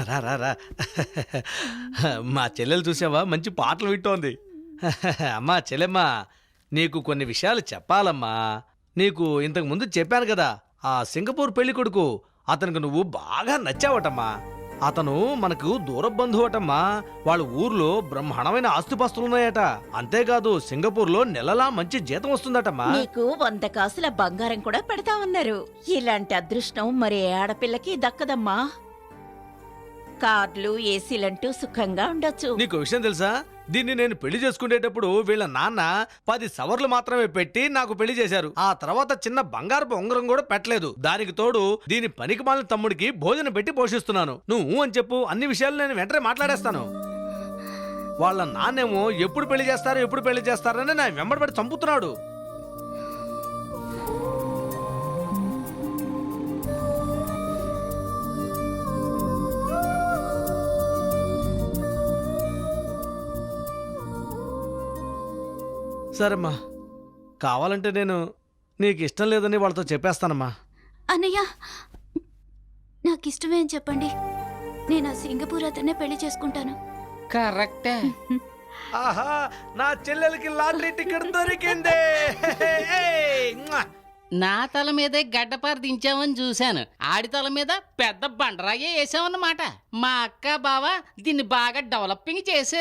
రా రా రా. మా చెల్లెలు చూసావా, మంచి పాటలు వింటోంది. అమ్మా చెల్లెమ్మా, నీకు కొన్ని విషయాలు చెప్పాలమ్మా. నీకు ఇంతకు ముందు చెప్పాను కదా, ఆ సింగపూర్ పెళ్లి కొడుకు అతనికి నువ్వు బాగా నచ్చావటమ్మా. అతను మనకు దూర బంధువటమ్మా. వాళ్ళ ఊర్లో బ్రహ్మాండమైన ఆస్తిపాస్తులున్నాయట. అంతేకాదు సింగపూర్లో నెలలా మంచి జీతం వస్తుందటమ్మా. నీకు 100 కాసుల బంగారం కూడా పెడతా ఉన్నారు. ఇలాంటి అదృష్టం మరి ఏ ఆడపిల్లకి దక్కదమ్మా. కార్లు, ఏసీలంటూ సుఖంగా ఉండొచ్చు. నీకు విషయం తెలుసా, దీన్ని నేను పెళ్లి చేసుకునేటప్పుడు వీళ్ళ నాన్న 10 సవర్లు మాత్రమే పెట్టి నాకు పెళ్లి చేశారు. ఆ తర్వాత చిన్న బంగారపు ఉంగరం కూడా పెట్టలేదు. దానికి తోడు దీని పనికి మాలిన తమ్ముడికి భోజనం పెట్టి పోషిస్తున్నాను. నువ్వు అని చెప్పు, అన్ని విషయాలు నేను వెంటనే మాట్లాడేస్తాను. వాళ్ళ నాన్నేమో ఎప్పుడు పెళ్లి చేస్తారని నా వెంబడిపడి చంపుతున్నాడు. సరేమ్మా, కావాలంటే నేను నీకు ఇష్టం లేదని వాళ్ళతో చెప్పేస్తానమ్మా. అన్నయ్య, నాకు ఇష్టమే అని చెప్పండి. నేను ఆ సింగపూర్ అతన్నే పెళ్లి చేసుకుంటాను. కరెక్టే. ఆహా, నా చెల్లెలకి లాటరీ టికెట్ దొరికింది. నా తల మీదే గడ్డపార దించామని చూశాను, ఆడి తల మీద పెద్ద బండరాయే వేసామన్నమాట. మా అక్క బావ దీన్ని బాగా డెవలపింగ్ చేశారు.